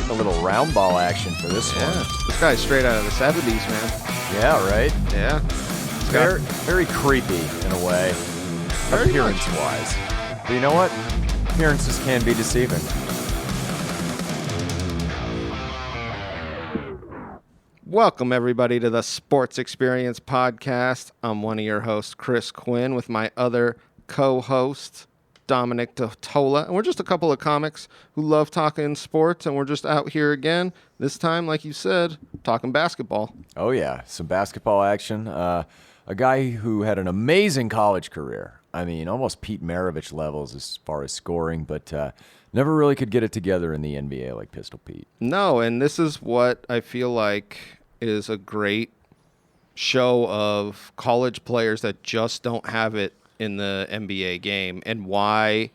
getting a little round ball action for this one. This guy's straight out of the 70s, man. Yeah, right? Yeah. Very creepy in a way, appearance-wise. But you know what? Appearances can be deceiving. Welcome, everybody, to the Sports Experience Podcast. I'm one of your hosts, Chris Quinn, with my other co-host, Dominic DiTolla. And we're just a couple of comics who love talking sports, and we're just out here again. This time, like you said, talking basketball. Oh, yeah. Some basketball action. A guy who had an amazing college career. I mean, almost Pete Maravich levels as far as scoring, but never really could get it together in the NBA like Pistol Pete. No, and this is what I feel like is a great show of college players that just don't have it in the NBA game, and why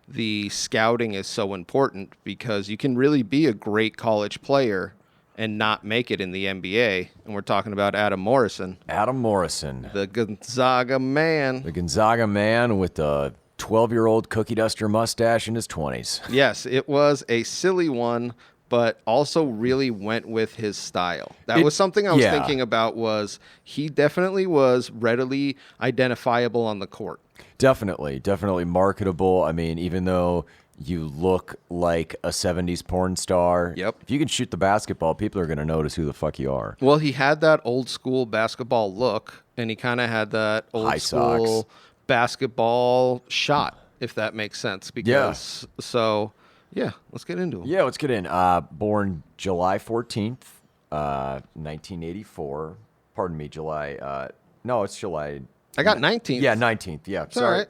the scouting is so important, because you can really be a great college player and not make it in the NBA. And we're talking about Adam Morrison. Adam Morrison. The Gonzaga man. The Gonzaga man with the 12-year-old cookie duster mustache in his 20s. Yes, it was a silly one, but also really went with his style. That was something I was thinking about. Was he definitely was readily identifiable on the court. Definitely marketable. I mean, even though you look like a 70s porn star, if you can shoot the basketball, people are going to notice who the fuck you are. Well, he had that old school basketball look, and he kind of had that old school basketball shot, if that makes sense. Because yeah, let's get into him. Yeah, let's get in. Born July 14th, 1984. Pardon me, July. No, it's July. I got 19th. Yeah, 19th. Yeah, it's sorry. All right.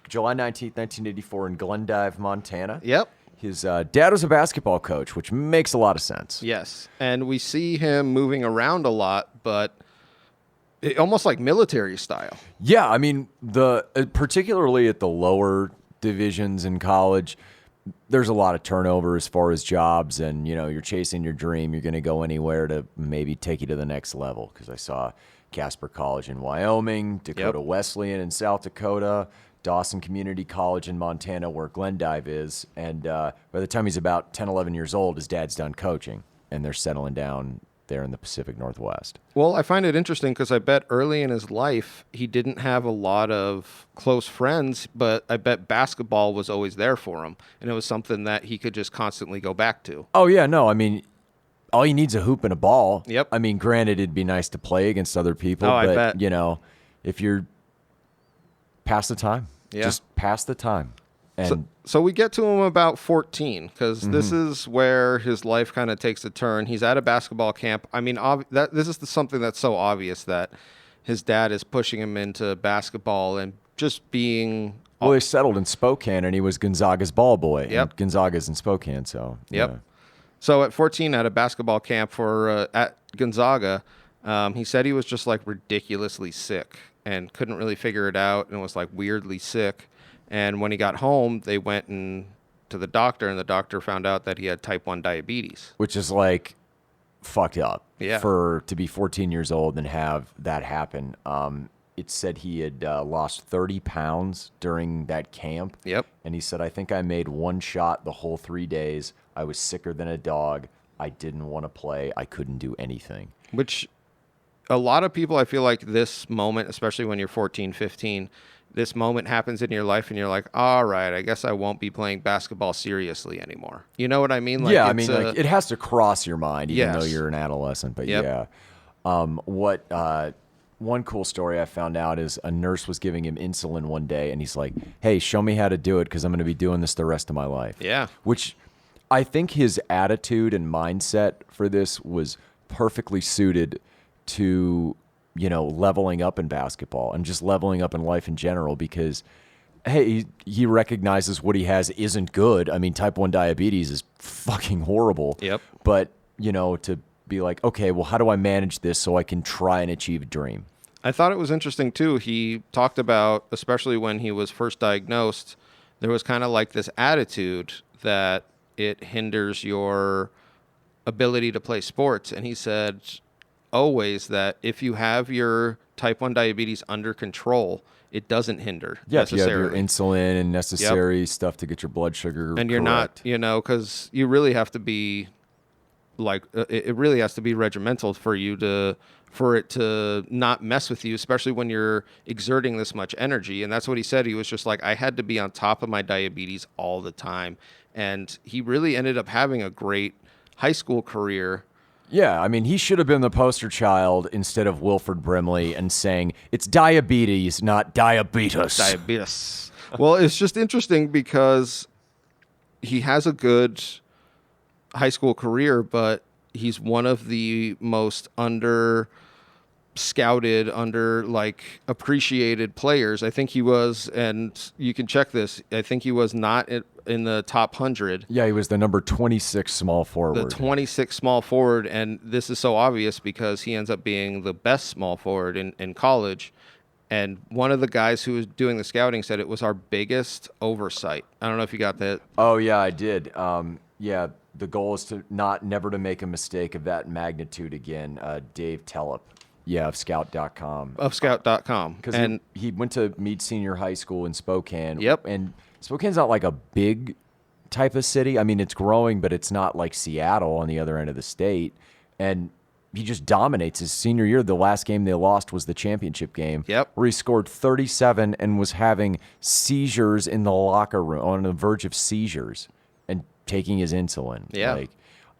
July 19th, 1984 in Glendive, Montana. Yep. His dad was a basketball coach, which makes a lot of sense. Yes, and we see him moving around a lot, but almost like military style. Yeah, I mean, particularly at the lower divisions in college, there's a lot of turnover as far as jobs, and you're chasing your dream. You're going to go anywhere to maybe take you to the next level. Because I saw Casper College in Wyoming, Dakota Wesleyan in South Dakota, Dawson Community College in Montana, where Glendive is. And by the time he's about 10, 11 years old, his dad's done coaching, and they're settling down there in the Pacific Northwest. Well, I find it interesting because I bet early in his life he didn't have a lot of close friends, but I bet basketball was always there for him, and it was something that he could just constantly go back to. Oh, yeah, no, I mean, all he needs is a hoop and a ball. Yep. I mean, granted, it'd be nice to play against other people, but, I bet. If you're pass the time, just pass the time. And So we get to him about 14, because this is where his life kind of takes a turn. He's at a basketball camp. I mean, this is something that's so obvious, that his dad is pushing him into basketball and just being... Well, he settled in Spokane, and he was Gonzaga's ball boy. Yep. And Gonzaga's in Spokane, so... Yep. Yeah. So at 14, at a basketball camp at Gonzaga, he said he was just like ridiculously sick and couldn't really figure it out, and was like weirdly sick. And when he got home, they went to the doctor, and the doctor found out that he had type 1 diabetes. Which is like fucked up. Yeah. To be 14 years old and have that happen. It said he had lost 30 pounds during that camp. Yep. And he said, I think I made one shot the whole 3 days. I was sicker than a dog. I didn't want to play. I couldn't do anything. Which a lot of people, I feel like this moment, especially when you're 14, 15, this moment happens in your life and you're like, all right, I guess I won't be playing basketball seriously anymore. You know what I mean? Like, yeah, I mean, like, it has to cross your mind, even though you're an adolescent. But one cool story I found out is a nurse was giving him insulin one day, and he's like, hey, show me how to do it, because I'm going to be doing this the rest of my life. Yeah. Which I think his attitude and mindset for this was perfectly suited to, leveling up in basketball and just leveling up in life in general, because, hey, he recognizes what he has isn't good. I mean, type 1 diabetes is fucking horrible. Yep. But, to be like, okay, well, how do I manage this so I can try and achieve a dream? I thought it was interesting, too. He talked about, especially when he was first diagnosed, there was kind of like this attitude that it hinders your ability to play sports. And he said always that if you have your type 1 diabetes under control, it doesn't hinder necessarily. If you have your insulin and necessary stuff to get your blood sugar and you're correct. Not, because you really have to be like it really has to be regimental for it to not mess with you, especially when you're exerting this much energy. And that's what he said. He was just like, I had to be on top of my diabetes all the time. And he really ended up having a great high school career. Yeah, I mean, he should have been the poster child instead of Wilford Brimley and saying, it's diabetes, not diabetes. Diabetes. Well, it's just interesting because he has a good high school career, but he's one of the most scouted, appreciated players. I think he was, and you can check this, I think he was not in the top 100. Yeah, he was the number 26 small forward. The 26 small forward, and this is so obvious because he ends up being the best small forward in college. And one of the guys who was doing the scouting said it was our biggest oversight. I don't know if you got that. Oh, yeah, I did. Yeah, the goal is to never to make a mistake of that magnitude again. Dave Tellep. Yeah, of Scout.com. Of Scout.com. Because he went to Meade Senior High School in Spokane. Yep. And Spokane's not like a big type of city. I mean, it's growing, but it's not like Seattle on the other end of the state. And he just dominates his senior year. The last game they lost was the championship game. Yep. Where he scored 37 and was having seizures in the locker room, on the verge of seizures, and taking his insulin. Yeah.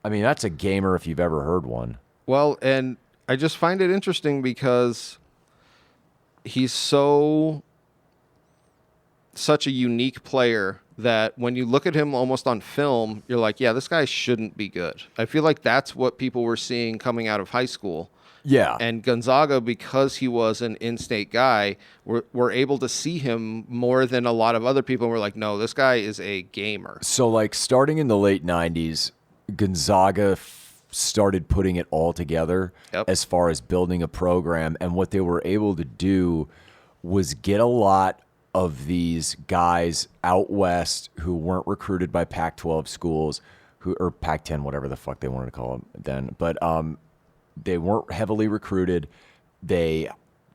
I mean, that's a gamer if you've ever heard one. Well, and I just find it interesting because he's such a unique player that when you look at him almost on film, you're like, yeah, this guy shouldn't be good. I feel like that's what people were seeing coming out of high school. Yeah. And Gonzaga, because he was an in-state guy, we're able to see him more than a lot of other people. We're like, no, this guy is a gamer. So, starting in the late 90s, Gonzaga started putting it all together as far as building a program. And what they were able to do was get a lot of these guys out west who weren't recruited by Pac-12 schools, or Pac-10, whatever the fuck they wanted to call them then. But they weren't heavily recruited. They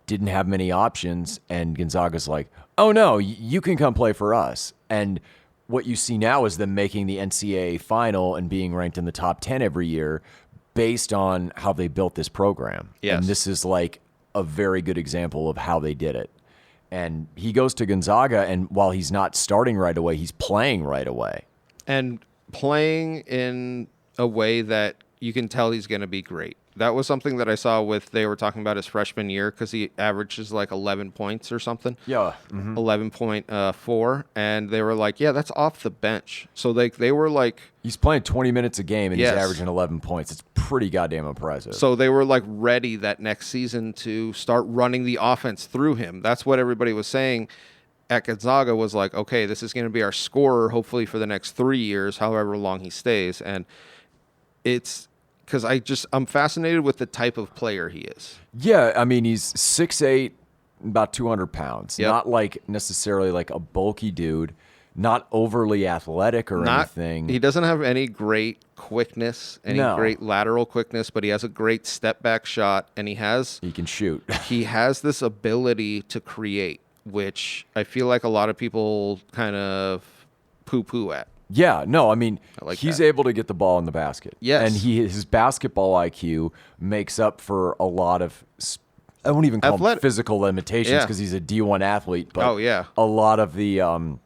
didn't have many options. And Gonzaga's like, oh, no, you can come play for us. And what you see now is them making the NCAA final and being ranked in the top 10 every year based on how they built this program. Yes. And this is like a very good example of how they did it. And he goes to Gonzaga, and while he's not starting right away, he's playing right away. And playing in a way that you can tell he's going to be great. That was something that I saw they were talking about his freshman year because he averages like 11 points or something. Yeah. 11.4. And they were like, yeah, that's off the bench. So they were like... He's playing 20 minutes a game and Yes. he's averaging 11 points. It's pretty goddamn impressive. So they were like ready that next season to start running the offense through him. That's what everybody was saying at Gonzaga was like, okay, this is going to be our scorer hopefully for the next 3 years, however long he stays. And it's... because I'm fascinated with the type of player he is. Yeah, I mean, he's 6'8", about 200 pounds. Yep. Not like necessarily like a bulky dude, not overly athletic or anything. He doesn't have any great quickness, great lateral quickness, but he has a great step back shot, and he can shoot. He has this ability to create, which I feel like a lot of people kind of poo-poo at. Yeah, no, I mean, he's able to get the ball in the basket. Yes. And his basketball IQ makes up for a lot of, I won't even call them physical limitations because he's a D1 athlete, but a lot of the,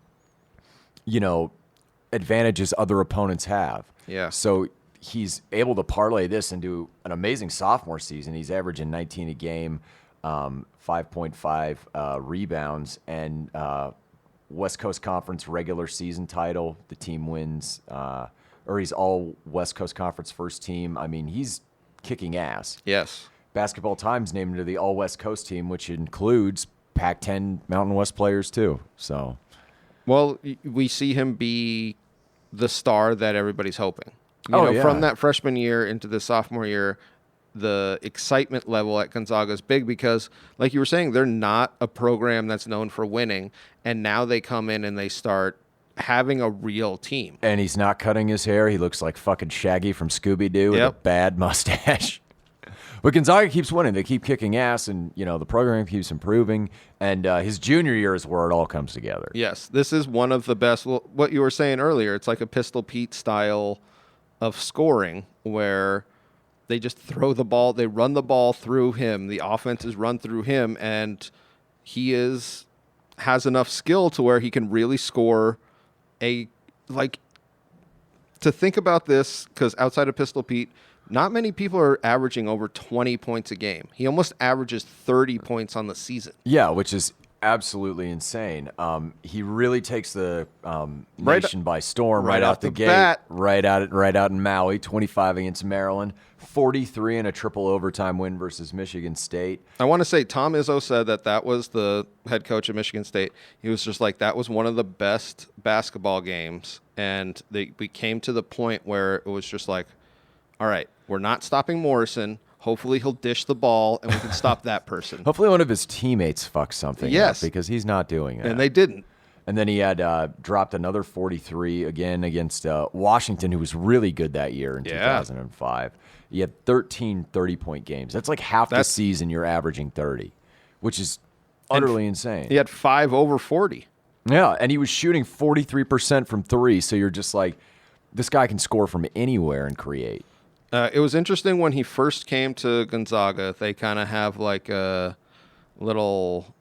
advantages other opponents have. Yeah. So he's able to parlay this into an amazing sophomore season. He's averaging 19 a game, 5.5 rebounds, and West Coast Conference regular season title. The team wins, or he's all West Coast Conference first team. I mean, he's kicking ass. Yes. Basketball Times named him to the all West Coast team, which includes Pac-10 Mountain West players too. So, well, we see him be the star that everybody's hoping. Yeah. From that freshman year into the sophomore year, the excitement level at Gonzaga is big because, like you were saying, they're not a program that's known for winning, and now they come in and they start having a real team. And he's not cutting his hair. He looks like fucking Shaggy from Scooby-Doo with a bad mustache. But Gonzaga keeps winning. They keep kicking ass, and the program keeps improving. And his junior year is where it all comes together. Yes, this is one of the best. Well, what you were saying earlier, it's like a Pistol Pete style of scoring where they just throw the ball, they run the ball through him, the offense is run through him, and he has enough skill to where he can really score to think about this, because outside of Pistol Pete, not many people are averaging over 20 points a game. He almost averages 30 points on the season. Yeah, which is absolutely insane. He really takes the nation by storm right out the gate, bat. right out in Maui. 25 against Maryland, 43 in a triple overtime win versus Michigan State. I want to say Tom Izzo said that was the head coach of Michigan State. He was just like, that was one of the best basketball games, and we came to the point where it was just like, all right, we're not stopping Morrison. Hopefully he'll dish the ball and we can stop that person. Hopefully one of his teammates fucks something up, because he's not doing it. And they didn't. And then he had dropped another 43 again against Washington, who was really good that year in 2005. He had 13 30-point games. That's like half the season you're averaging 30, which is utterly insane. He had 5 over 40. Yeah, and he was shooting 43% from three, so you're just like, this guy can score from anywhere and create. It was interesting when he first came to Gonzaga. They kind of have like little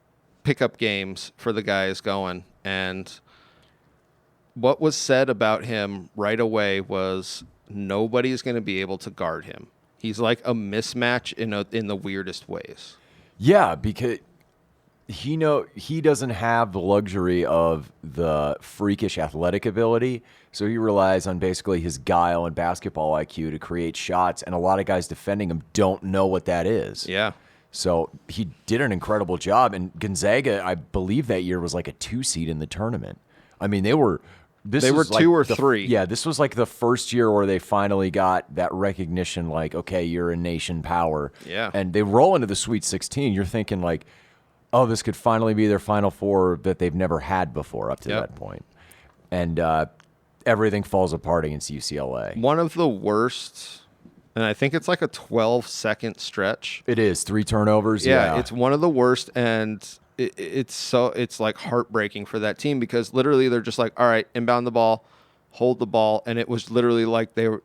pickup games for the guys going. And what was said about him right away was nobody's going to be able to guard him. He's like a mismatch in the weirdest ways. Yeah, because he doesn't have the luxury of the freakish athletic ability, so he relies on basically his guile and basketball IQ to create shots, and a lot of guys defending him don't know what that is. Yeah. So he did an incredible job, and Gonzaga, I believe that year was like a 2 seed in the tournament. I mean, they were 2 or 3. Yeah, this was like the first year where they finally got that recognition, like, okay, you're a nation power. Yeah. And they roll into the Sweet 16. You're thinking like, oh, this could finally be their Final Four that they've never had before up to that point. And everything falls apart against UCLA. One of the worst, and I think it's like a 12-second stretch. It is 3 turnovers. Yeah, it's one of the worst, and it's like heartbreaking for that team, because literally they're just like, all right, inbound the ball, hold the ball, and it was literally like it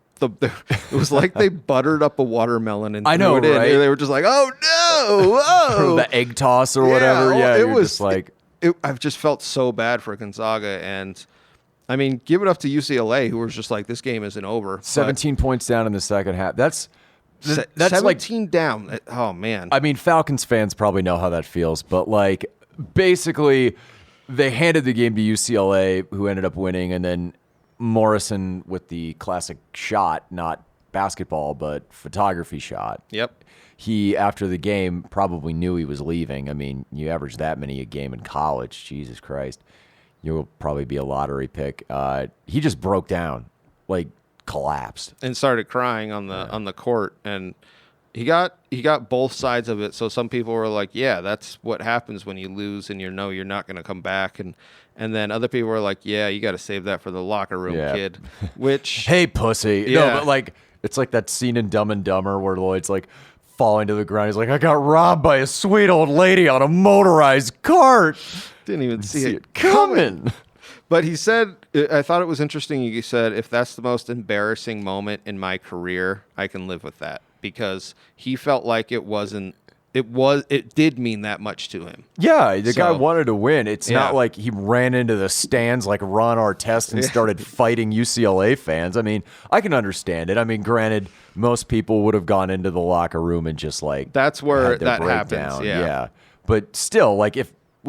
was like they buttered up a watermelon and threw it in. Right? They were just like, oh no, whoa. The egg toss or whatever. Yeah, it was just like I've just felt so bad for Gonzaga, and I mean, give it up to UCLA, who was just like, this game isn't over. 17 points down in the second half. That's 17 down. Oh man. I mean, Falcons fans probably know how that feels, but like basically they handed the game to UCLA, who ended up winning, and then Morrison with the classic shot, not basketball, but photography shot. Yep. He, after the game, probably knew he was leaving. I mean, you average that many a game in college. Jesus Christ. You'll probably be a lottery pick. He just broke down, like collapsed. And started crying on the court. And he got both sides of it. So some people were like, yeah, that's what happens when you lose and you're not going to come back. And then other people were like, yeah, you got to save that for the locker room, kid. Which, hey, pussy. Yeah. No, but like, it's like that scene in Dumb and Dumber where Lloyd's like falling to the ground. He's like, I got robbed by a sweet old lady on a motorized cart. Didn't even see it coming. But he said, I thought it was interesting. He said, if that's the most embarrassing moment in my career, I can live with that, because he felt like it did mean that much to him. Yeah, the guy wanted to win. It's not like he ran into the stands like Ron Artest and started fighting UCLA fans. I mean, I can understand it. I mean, granted, most people would have gone into the locker room and just like that's where that happens. Down. Yeah, but still, like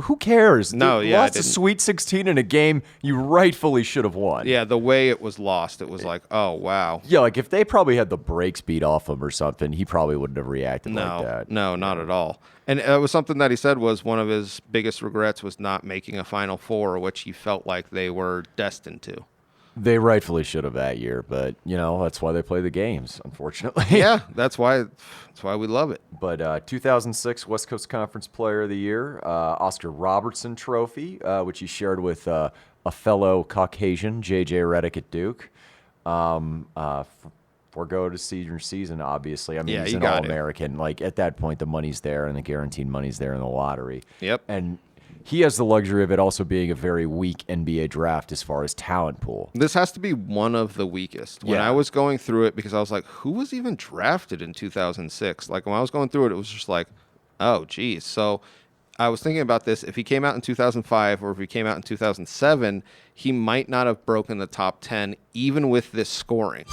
who cares? No, you lost a Sweet 16 in a game you rightfully should have won. Yeah, the way it was lost, it was like, oh, wow. Yeah, like if they probably had the brakes beat off him or something, he probably wouldn't have reacted like that. No, not at all. And it was something that he said was one of his biggest regrets was not making a Final Four, which he felt like they were destined to. They rightfully should have that year, but that's why they play the games, unfortunately. Yeah, that's why we love it. But 2006 West Coast Conference Player of the Year, Oscar Robertson Trophy, which he shared with a fellow Caucasian, J.J. Redick at Duke. Forgo to senior season, obviously. I mean, he's an All-American. Like at that point, the money's there, and the guaranteed money's there in the lottery. Yep. And he has the luxury of it also being a very weak NBA draft as far as talent pool. This has to be one of the weakest. When I was going through it, because I was like, who was even drafted in 2006? Like, when I was going through it, it was just like, oh, geez. So I was thinking about this. If he came out in 2005 or if he came out in 2007, he might not have broken the top 10, even with this scoring.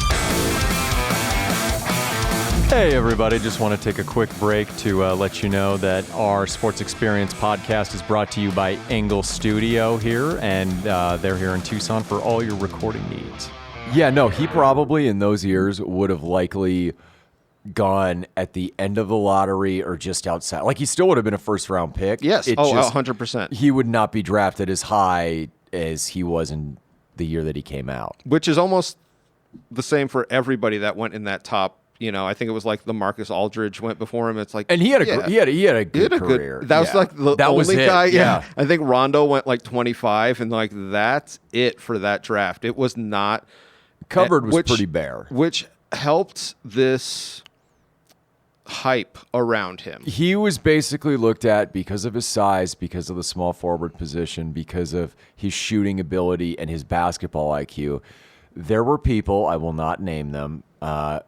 Hey, everybody. Just want to take a quick break to let you know that our Sports Experience podcast is brought to you by Engle Studio here, and they're here in Tucson for all your recording needs. Yeah, no, he probably in those years would have likely gone at the end of the lottery or just outside. Like, he still would have been a first-round pick. Yes, 100%. He would not be drafted as high as he was in the year that he came out. Which is almost the same for everybody that went in that top. You know, I think it was like the Marcus Aldridge went before him. It's like, and he had a good career. That was like the only guy. Yeah. I think Rondo went like 25, and like that's it for that draft. It was not cupboard was pretty bare, which helped this hype around him. He was basically looked at because of his size, because of the small forward position, because of his shooting ability and his basketball IQ. There were people, I will not name them,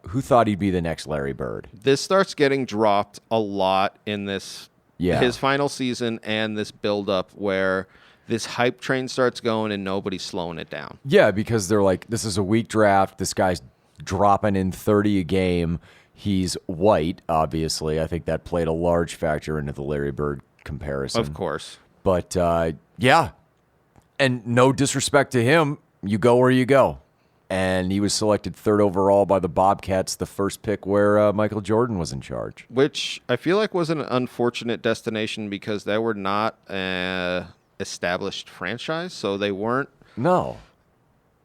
who thought he'd be the next Larry Bird. This starts getting dropped a lot in this, his final season and this build-up where this hype train starts going and nobody's slowing it down. Yeah, because they're like, this is a weak draft. This guy's dropping in 30 a game. He's white, obviously. I think that played a large factor into the Larry Bird comparison. Of course. But, yeah, and no disrespect to him, you go where you go. And he was selected third overall by the Bobcats, the first pick where Michael Jordan was in charge. Which I feel like was an unfortunate destination because they were not an established franchise, so they weren't. No.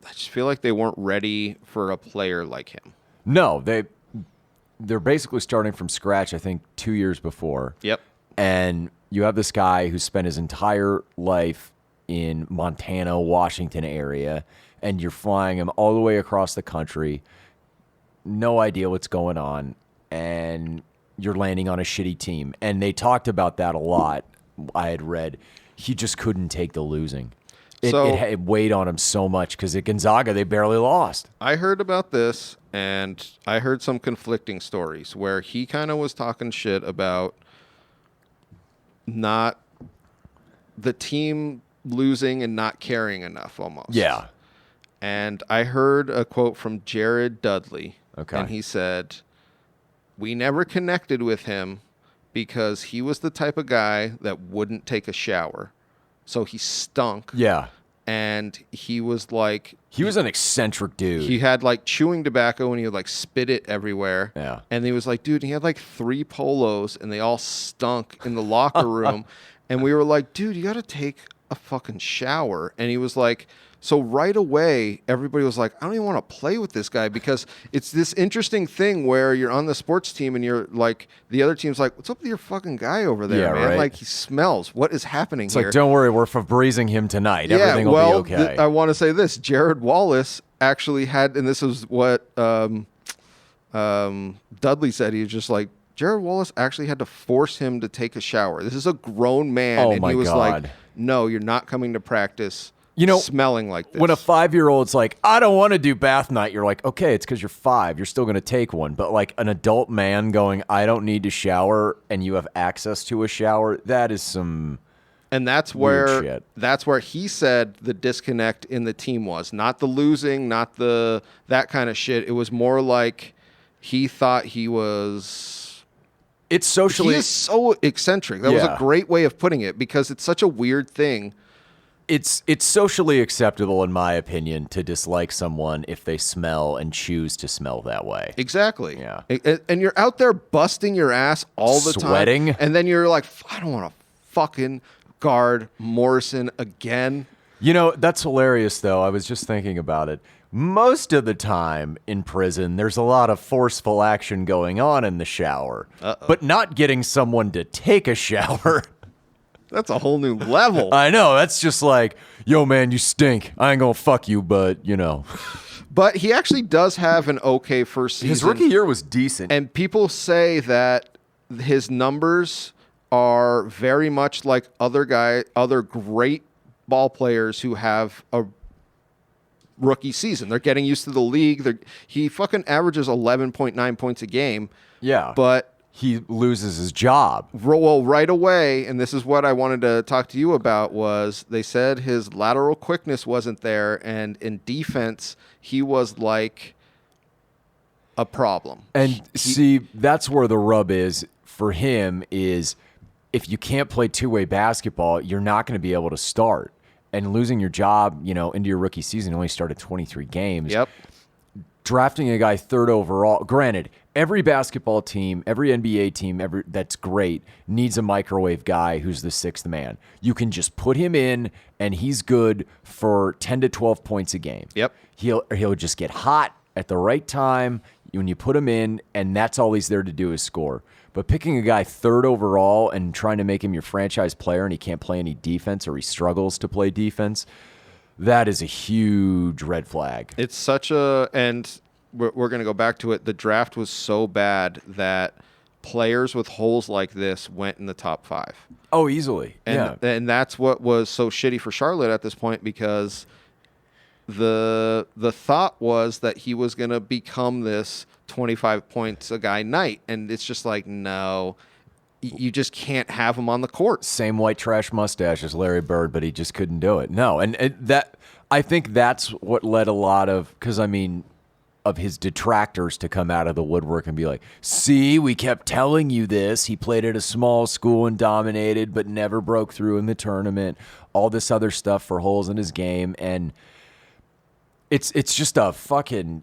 I just feel like they weren't ready for a player like him. No, they're basically starting from scratch, I think, 2 years before. Yep. And you have this guy who spent his entire life in Montana, Washington area, and you're flying him all the way across the country, no idea what's going on, and you're landing on a shitty team. And they talked about that a lot. I had read he just couldn't take the losing. It weighed on him so much because at Gonzaga, they barely lost. I heard about this, and I heard some conflicting stories where he kind of was talking shit about not the team losing and not caring enough almost. Yeah. And I heard a quote from Jared Dudley. Okay. And he said, we never connected with him because he was the type of guy that wouldn't take a shower. So he stunk. Yeah. And he was like... He was an eccentric dude. He had like chewing tobacco and he would like spit it everywhere. Yeah. And he was like, dude, he had like 3 polos and they all stunk in the locker room. And we were like, dude, you got to take a fucking shower. And he was like... So right away, everybody was like, I don't even want to play with this guy because it's this interesting thing where you're on the sports team and you're like, the other team's like, what's up with your fucking guy over there, man? Right. Like, he smells. What is happening it's here? like, don't worry, we're Febrezing him tonight. Everything will be okay. I want to say this. Jared Wallace actually had, and this is what Dudley said. He was just like, Jared Wallace actually had to force him to take a shower. This is a grown man. And he was God. like, no, you're not coming to practice. Smelling like this. When a 5-year-old's like, I don't want to do bath night, you're like, okay, it's because you're 5. You're still going to take one. But like an adult man going, I don't need to shower, and you have access to a shower, that is some And that's weird shit. That's where he said the disconnect in the team was. Not the losing, not the that kind of shit. It was more like he thought he was... It's socially... He is so eccentric. That was a great way of putting it because it's such a weird thing. It's socially acceptable, in my opinion, to dislike someone if they smell and choose to smell that way. Exactly. Yeah. And you're out there busting your ass all the Sweating. time. And then you're like, I don't want to fucking guard Morrison again. You know, that's hilarious, though. I was just thinking about it. Most of the time in prison, there's a lot of forceful action going on in the shower. But not getting someone to take a shower... That's a whole new level. I know. That's just like, yo, man, you stink. I ain't going to fuck you, but, you know. But he actually does have an okay first season. His rookie year was decent. And people say that his numbers are very much like other great ball players who have a rookie season. They're getting used to the league. He fucking averages 11.9 points a game. Yeah. But he loses his job. Well, right away, and this is what I wanted to talk to you about, was they said his lateral quickness wasn't there, and in defense, he was like a problem. And see, that's where the rub is for him is if you can't play two-way basketball, you're not going to be able to start. And losing your job, into your rookie season, you only started 23 games. Yep. Drafting a guy third overall, granted, every basketball team, every NBA team that's great needs a microwave guy who's the sixth man. You can just put him in, and he's good for 10 to 12 points a game. Yep. He'll just get hot at the right time when you put him in, and that's all he's there to do is score. But picking a guy third overall and trying to make him your franchise player and he can't play any defense or he struggles to play defense, that is a huge red flag. It's such and we're going to go back to it. The draft was so bad that players with holes like this went in the top 5. Oh, easily. And that's what was so shitty for Charlotte at this point, because the thought was that he was going to become this 25 points a guy night, and it's just like, no, you just can't have him on the court. Same white trash mustache as Larry Bird, but he just couldn't do it. No, and that I think that's what led a lot of of his detractors to come out of the woodwork and be like, see, we kept telling you this. He played at a small school and dominated, but never broke through in the tournament. All this other stuff for holes in his game, and it's just a fucking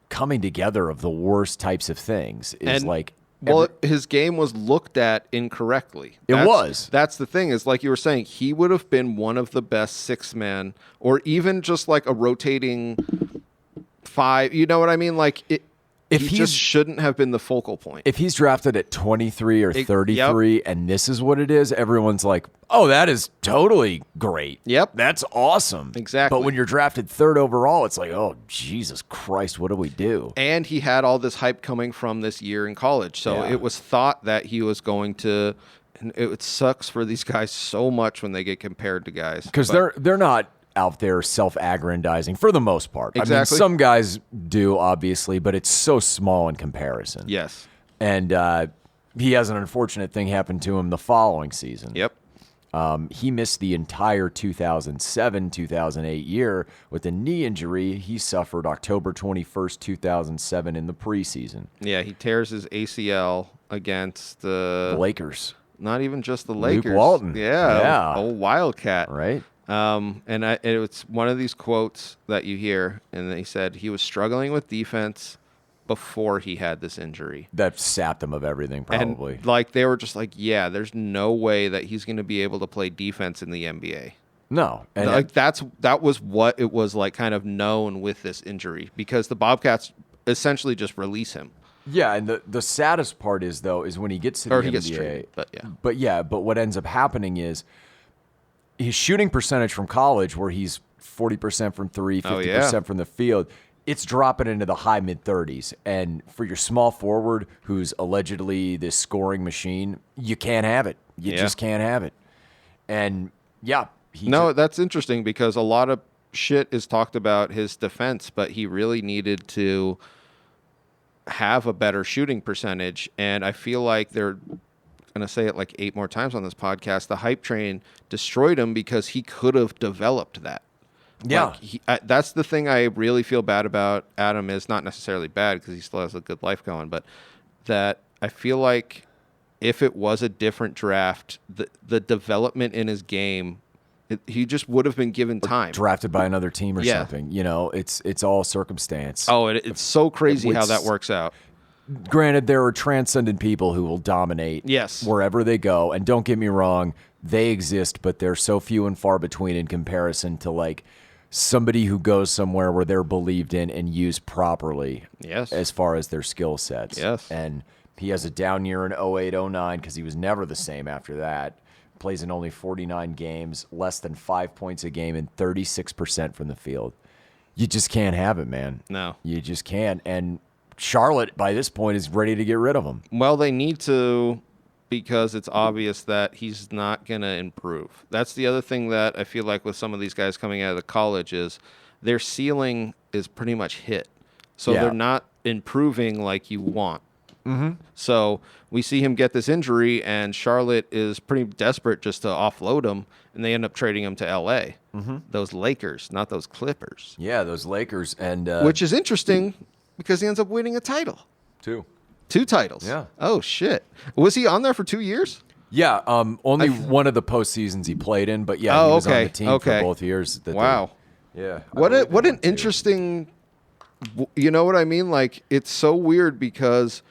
coming together of the worst types of things. His game was looked at incorrectly. That's the thing, is like you were saying, he would have been one of the best six-man, or even just like a rotating 5. You know what I mean? Like he just shouldn't have been the focal point. If he's drafted at 23 or 33 and this is what it is, everyone's like, oh, that is totally great. Yep. That's awesome. Exactly. But when you're drafted third overall, it's like, oh, Jesus Christ, what do we do? And he had all this hype coming from this year in college. So it was thought that he was going to, and it sucks for these guys so much when they get compared to guys. Because they're not out there self-aggrandizing for the most part. Exactly. I mean, some guys do, obviously, but it's so small in comparison. Yes. And he has an unfortunate thing happen to him the following season. Yep. He missed the entire 2007-2008 year with a knee injury he suffered October 21st, 2007 in the preseason. Yeah, he tears his ACL against the Lakers. Not even just the Lakers. Luke Walton. Yeah. Old Wildcat. Right. And it's one of these quotes that you hear, and he said he was struggling with defense before he had this injury. That sapped him of everything, probably. And like they were just like, yeah, there's no way that he's going to be able to play defense in the NBA. No. And like that was what it was like, kind of known with this injury, because the Bobcats essentially just release him. Yeah, and the saddest part is when he gets to the NBA. He gets traded, but what ends up happening is his shooting percentage from college, where he's 40% from three, 50% from the field, it's dropping into the high mid-30s. And for your small forward who's allegedly this scoring machine, you can't have it. You just can't have it. And that's interesting, because a lot of shit is talked about his defense, but he really needed to have a better shooting percentage. And I feel like they're going to say it like 8 more times on this podcast. The hype train destroyed him, because he could have developed that. Yeah. Like that's the thing I really feel bad about Adam, is not necessarily bad, because he still has a good life going, but that I feel like if it was a different draft, the development in his game, he just would have been given time. Drafted by another team or something. It's all circumstance. Oh, it's so crazy how that works out. Granted, there are transcendent people who will dominate wherever they go. And don't get me wrong, they exist, but they're so few and far between in comparison to like somebody who goes somewhere where they're believed in and used properly as far as their skill sets. Yes. And he has a down year in 08-09 because he was never the same after that. Plays in only 49 games, less than 5 points a game, and 36% from the field. You just can't have it, man. No. You just can't. And Charlotte, by this point, is ready to get rid of him. Well, they need to because it's obvious that he's not going to improve. That's the other thing that I feel like with some of these guys coming out of the college is their ceiling is pretty much hit. So they're not improving like you want. Mm-hmm. So we see him get this injury, and Charlotte is pretty desperate just to offload him, and they end up trading him to L.A. Mm-hmm. Those Lakers, not those Clippers. Yeah, those Lakers. And which is interesting because he ends up winning a title. 2 titles. Yeah. Oh, shit. Was he on there for 2 years? Yeah, only one of the postseasons he played in, but yeah, he was on the team for both years. Wow. What an interesting... You know what I mean? Like, it's so weird because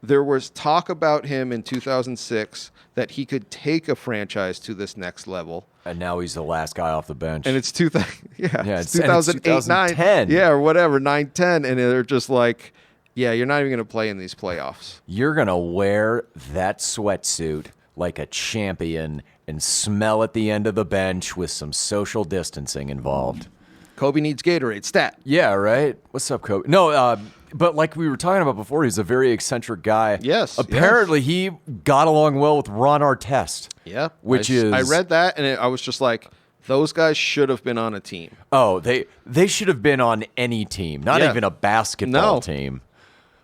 there was talk about him in 2006 that he could take a franchise to this next level. And now he's the last guy off the bench. And it's 2008, 9. Yeah, or whatever, 9, 10. And they're just like, yeah, you're not even going to play in these playoffs. You're going to wear that sweatsuit like a champion and smell at the end of the bench with some social distancing involved. Kobe needs Gatorade, stat. Yeah, right? What's up, Kobe? No, but like we were talking about before, he's a very eccentric guy. Yes. Apparently, he got along well with Ron Artest. Yeah. I read that, and I was just like, those guys should have been on a team. Oh, they should have been on any team, not even a basketball team.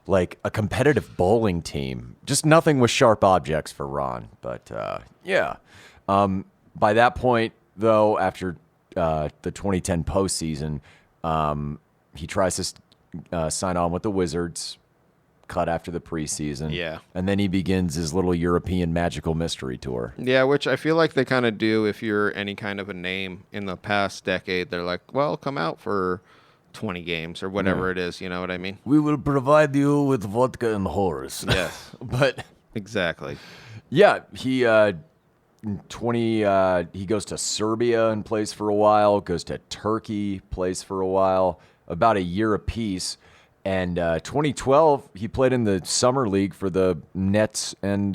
Like a competitive bowling team. Just nothing with sharp objects for Ron. But, yeah. By that point, though, after... the 2010 postseason, he tries to sign on with the Wizards, cut after the preseason. Yeah. And then he begins his little European magical mystery tour. Yeah, which I feel like they kind of do if you're any kind of a name in the past decade. They're like, well, come out for 20 games or whatever it is. You know what I mean? We will provide you with vodka and whores. Yes. But exactly. Yeah, he... he goes to Serbia and plays for a while, goes to Turkey, plays for a while, about a year apiece. And 2012, he played in the summer league for the Nets and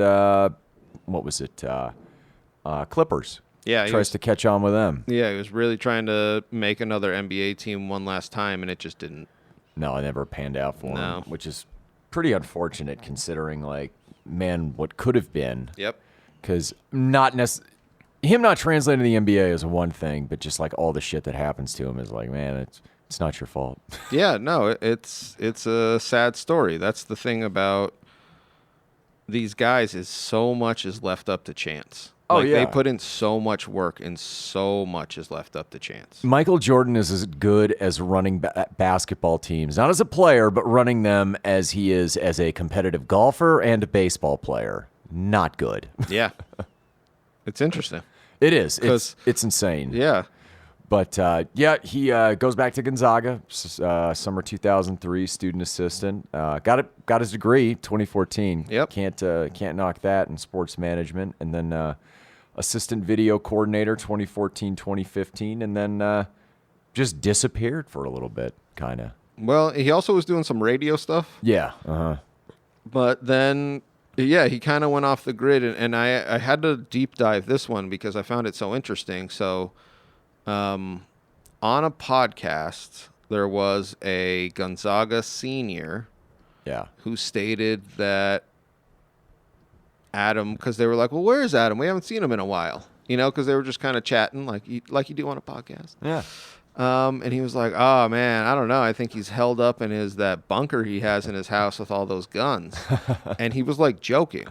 Clippers. Yeah, tries to catch on with them. Yeah, he was really trying to make another NBA team one last time, and it just didn't. No, it never panned out for him, which is pretty unfortunate considering, like, man, what could have been. Yep. Because him not translating to the NBA is one thing, but just like all the shit that happens to him is like, man, it's not your fault. Yeah, no, it's a sad story. That's the thing about these guys is so much is left up to chance. Oh, yeah. They put in so much work and so much is left up to chance. Michael Jordan is as good as running basketball teams, not as a player, but running them as he is as a competitive golfer and a baseball player. Not good. Yeah. It's interesting. It is. It's insane. Yeah. But, he goes back to Gonzaga, summer 2003, student assistant. Got his degree, 2014. Yep. Can't knock that in sports management. And then assistant video coordinator, 2014, 2015. And then just disappeared for a little bit, kind of. Well, he also was doing some radio stuff. Yeah. Uh-huh. But then... yeah, he kind of went off the grid, and I had to deep dive this one because I found it so interesting. So on a podcast, there was a Gonzaga senior who stated that Adam, because they were like, well, where is Adam? We haven't seen him in a while, because they were just kind of chatting like you do on a podcast. Yeah. And he was like, oh, man, I don't know. I think he's held up in that bunker he has in his house with all those guns. And he was, like, joking.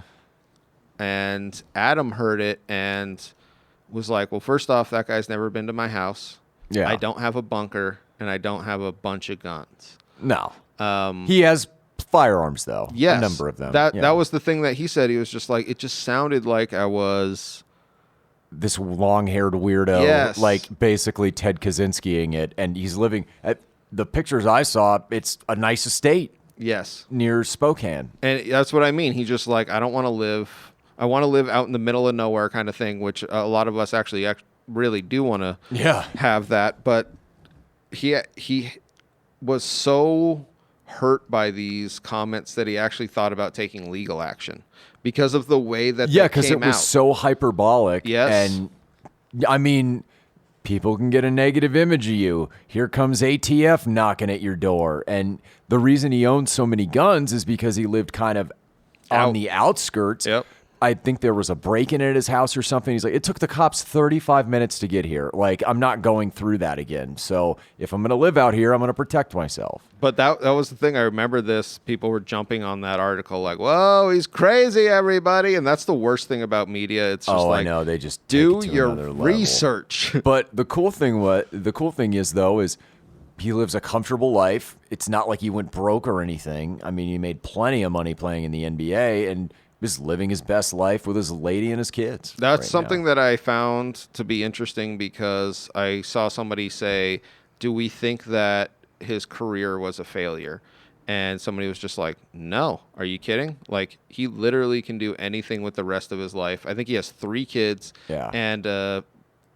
And Adam heard it and was like, well, first off, that guy's never been to my house. Yeah. I don't have a bunker, and I don't have a bunch of guns. No. He has firearms, though. Yes. A number of them. That was the thing that he said. He was just like, it just sounded like I was... this long-haired weirdo, like basically Ted Kaczynskiing it, and he's living at the pictures I saw. It's a nice estate, near Spokane, and that's what I mean. He just like, I don't want to live. I want to live out in the middle of nowhere, kind of thing. Which a lot of us actually really do want to have that. But he was so hurt by these comments that he actually thought about taking legal action. Because of the way that because it was so hyperbolic. Yes. And, I mean, people can get a negative image of you. Here comes ATF knocking at your door. And the reason he owned so many guns is because he lived kind of on the outskirts. Yep. I think there was a break-in at his house or something. He's like, it took the cops 35 minutes to get here. Like, I'm not going through that again. So if I'm going to live out here, I'm going to protect myself. But that was the thing. I remember this. People were jumping on that article like, whoa, he's crazy, everybody. And that's the worst thing about media. It's just I know. They just do take it to your another level. research. But the cool thing is, though, is he lives a comfortable life. It's not like he went broke or anything. I mean, he made plenty of money playing in the NBA and is living his best life with his lady and his kids. That's something that I found to be interesting because I saw somebody say, do we think that his career was a failure? And somebody was just like, no, are you kidding? Like, he literally can do anything with the rest of his life. I think he has 3 kids and a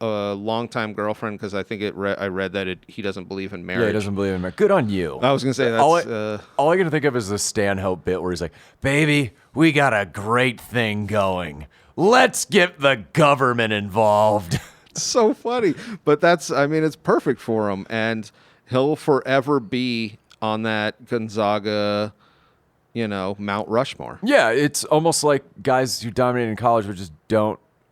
longtime girlfriend because I think I read that he doesn't believe in marriage. Yeah, he doesn't believe in marriage. Good on you. I was going to say that's... all I can think of is the Stanhope bit where he's like, baby, we got a great thing going. Let's get the government involved. So funny. But it's perfect for him. And he'll forever be on that Gonzaga, Mount Rushmore. Yeah, it's almost like guys who dominated in college but just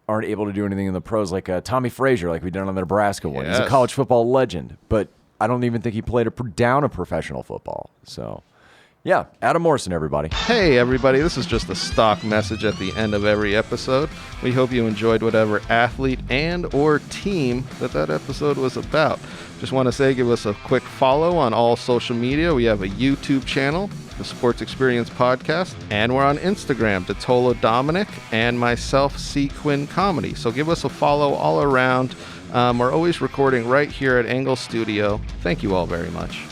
aren't able to do anything in the pros, like Tommy Frazier, like we did on the Nebraska one. Yes. He's a college football legend, but I don't even think he played down a professional football. So, yeah, Adam Morrison, everybody. Hey, everybody. This is just a stock message at the end of every episode. We hope you enjoyed whatever athlete and or team that episode was about. Just want to say, give us a quick follow on all social media. We have a YouTube channel, the Sports Experience Podcast, and we're on Instagram, DiTolla Dominic, and myself, C. Quinn Comedy. So give us a follow all around. We're always recording right here at Engle Studio. Thank you all very much.